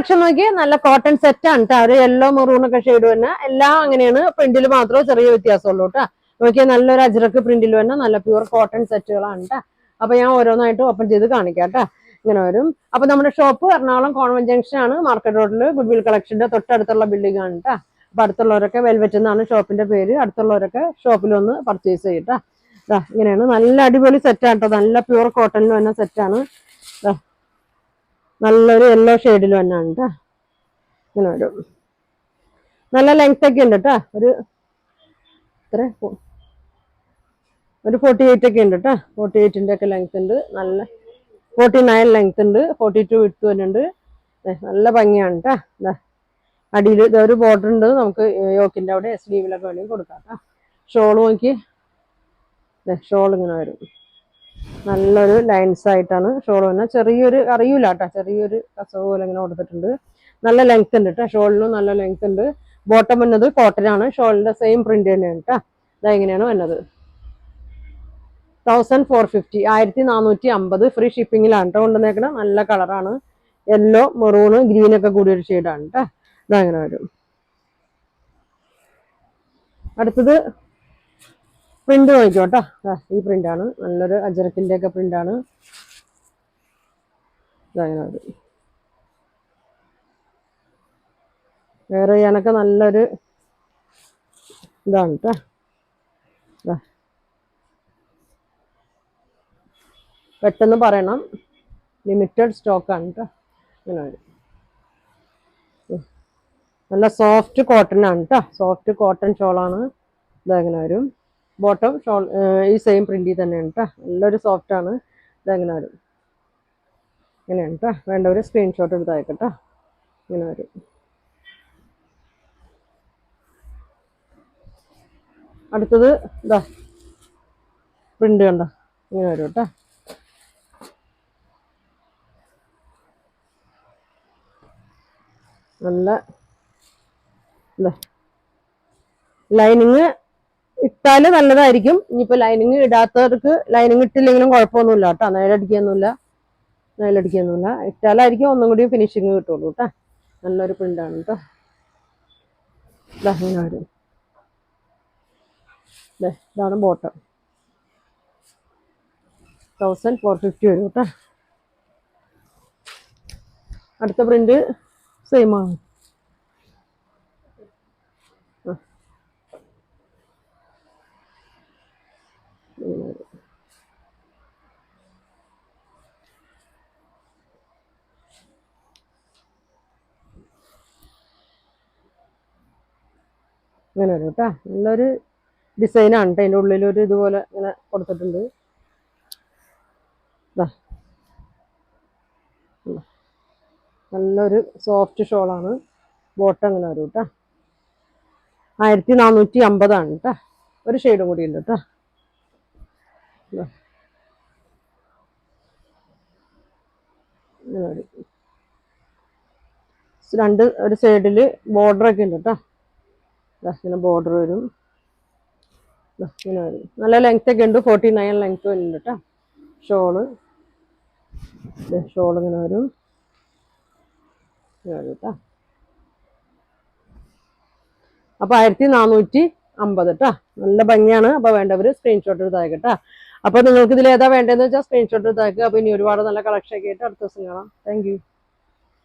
പക്ഷെ നോക്കി നല്ല കോട്ടൺ സെറ്റ് ആണ് കേട്ടോ. ഒരു യെല്ലോ മെറൂണൊക്കെ ഷെയ്ഡ് തന്നെ എല്ലാം അങ്ങനെയാണ്. പ്രിന്റിൽ മാത്രമേ ചെറിയ വ്യത്യാസമുള്ളൂ കേട്ടോ. നോക്കിയാൽ നല്ലൊരു അജ്രക്ക് പ്രിന്റിൽ തന്നെ നല്ല പ്യൂർ കോട്ടൺ സെറ്റുകളാണ് കേട്ടോ. അപ്പൊ ഞാൻ ഓരോന്നായിട്ട് ഓപ്പൺ ചെയ്ത് കാണിക്കാം കേട്ടോ. ഇങ്ങനെ വരും. അപ്പൊ നമ്മുടെ ഷോപ്പ് എറണാകുളം കോൺവെന്റ് ജംഗ്ഷൻ ആണ്, മാർക്കറ്റ് റോഡിൽ ഗുഡ്വിൽ കളക്ഷന്റെ തൊട്ടടുത്തുള്ള ബിൽഡിംഗ് ആണ് കേട്ടോ. അപ്പൊ അടുത്തുള്ളവരൊക്കെ വെൽവെറ്റ് എന്നാണ് ഷോപ്പിന്റെ പേര്. അടുത്തുള്ളവരൊക്കെ ഷോപ്പിൽ ഒന്ന് പർച്ചേസ് ചെയ്യട്ടാ. ഇങ്ങനെയാണ് നല്ല അടിപൊളി സെറ്റാണ് കേട്ടോ. നല്ല പ്യൂർ കോട്ടണിൽ തന്നെ സെറ്റാണ്. നല്ലൊരു യെല്ലോ ഷെയ്ഡിൽ തന്നെയാണ് കേട്ടോ. ഇങ്ങനെ വരും. നല്ല ലെങ്ത് ഒക്കെ ഉണ്ട് കേട്ടോ. ഒരു 48 ഒക്കെ ഉണ്ട് കേട്ടോ. 48ന്റെ ഒക്കെ ലെങ്ത് ഉണ്ട്. നല്ല 49 ലെങ്ത് ഉണ്ട്. 42 വിഡ്ത്ത് വരുന്നുണ്ട്. നല്ല ഭംഗിയാണ് കേട്ടോ. അടിയിൽ ഒരു ബോർഡർ ഉണ്ട്. നമുക്ക് യോക്കിന്റെ അവിടെ സ്ലീവിലൊക്കെ വേണമെങ്കിൽ കൊടുക്കാം കേട്ടോ. ഷോൾ നോക്കി, ഷോൾ ഇങ്ങനെ വരും. നല്ലൊരു ലൈൻസ് ആയിട്ടാണ് ഷോൾ തന്നെ. ചെറിയൊരു അറിയൂല കേട്ടോ, ചെറിയൊരു കസവ് പോലെ ഇങ്ങനെ കൊടുത്തിട്ടുണ്ട്. നല്ല ലെങ്ത് ഉണ്ട് കേട്ടോ. ഷോളിനും നല്ല ലെങ്ത് ഉണ്ട്. ബോട്ടം വന്നത് കോട്ടൺ ആണ്. ഷോളിന്റെ സെയിം പ്രിന്റ് തന്നെയാണ് കേട്ടോ. ഇതാ ഇങ്ങനെയാണ് വന്നത്. 1450, 1450 ഫ്രീ ഷിപ്പിങ്ങിലാണ് കേട്ടോ കൊണ്ടുവന്നേക്കണം. നല്ല കളറാണ്. യെല്ലോ മെറൂണ് ഗ്രീൻ ഒക്കെ കൂടി ഒരു ഷെയ്ഡാണ് കേട്ടോ. ഇതങ്ങനെ വരും. അടുത്തത് പ്രിന്റ് നോക്കിക്കോട്ടോ. ഈ പ്രിന്റാണ്. നല്ലൊരു അജരക്കിന്റെ ഒക്കെ പ്രിന്റാണ്. ഇതങ്ങനെ വരും. വേറെ ചെയ്യാനൊക്കെ നല്ലൊരു ഇതാണ് കേട്ടോ. പെട്ടെന്ന് പറയണം, ലിമിറ്റഡ് സ്റ്റോക്കാണ് കേട്ടോ. ഇങ്ങനെ വരും. നല്ല സോഫ്റ്റ് കോട്ടൺ ആണ് കേട്ടോ. സോഫ്റ്റ് കോട്ടൺ ഷോളാണ്. ഇതങ്ങനെ വരും. ബോട്ടം ഷോൾ ഈ സെയിം പ്രിന്റിൽ തന്നെയാണ് കേട്ടോ. നല്ലൊരു സോഫ്റ്റ് ആണ്. ഇതങ്ങനെ വരും. ഇങ്ങനെയാണ് കേട്ടോ. വേണ്ടവർ സ്ക്രീൻഷോട്ട് എടുത്ത് അയക്കട്ടോ. ഇങ്ങനെ വരും. അടുത്തത് ഇതാ പ്രിന്റ് കണ്ടോ. ഇങ്ങനെ വരും കേട്ടോ. നല്ല ലൈനിങ് ഇട്ടാല് നല്ലതായിരിക്കും. ഇനിയിപ്പോ ലൈനിങ് ഇടാത്തവർക്ക് ലൈനിങ് ഇട്ടില്ലെങ്കിലും കുഴപ്പമൊന്നുമില്ല കേട്ടോ. നൈലടിക്കൊന്നുമില്ല. ഇട്ടാലായിരിക്കും ഒന്നും കൂടി ഫിനിഷിങ് കിട്ടുള്ളൂ കേട്ടോ. നല്ലൊരു പ്രിന്റാണ് കേട്ടോ. ഇങ്ങനെ വരും. ഇതാണ് ബോട്ടം. 1450 വരും കേട്ടോ. അടുത്ത പ്രിന്റ് സെയിം ആണ്. ഇങ്ങനെ വരും കേട്ടോ. നല്ലൊരു ഡിസൈനാണ് കേട്ടോ. അതിൻ്റെ ഉള്ളിലൊരു ഇതുപോലെ ഇങ്ങനെ കൊടുത്തിട്ടുണ്ട്. നല്ലൊരു സോഫ്റ്റ് ഷോളാണ്. ബോട്ടം ഇങ്ങനെ വരും കേട്ടോ. 1450 കേട്ടോ. ഒരു ഷെയ്ഡും കൂടി ഉണ്ട് കേട്ടോ. രണ്ട് ഒരു സൈഡില് ബോർഡറൊക്കെ ഉണ്ട് കേട്ടോ. ഇങ്ങനെ ബോർഡർ വരും. ഇങ്ങനെ വരും. നല്ല ലെങ്ത് ഒക്കെ ഉണ്ട്. 49 ലെങ്ത് വരുന്നുണ്ട് കേട്ടോ. ഷോള് ഇങ്ങനെ വരും കേട്ടോ. അപ്പൊ 1450 കേട്ടോ. നല്ല ഭംഗിയാണ്. അപ്പൊ വേണ്ടവര് സ്ക്രീൻഷോട്ട് എടുത്ത് അയക്കട്ടോ. അപ്പൊ നിങ്ങൾക്ക് ഇതിൽ ഏതാ വേണ്ടതെന്ന് വെച്ചാൽ സ്ക്രീൻഷോട്ട് എടുത്ത് അയക്കുക. അപ്പൊ ഇനി ഒരുപാട് നല്ല കളക്ഷൻ ഒക്കെ ആയിട്ട് അടുത്ത ദിവസം കാണാം. Thank you.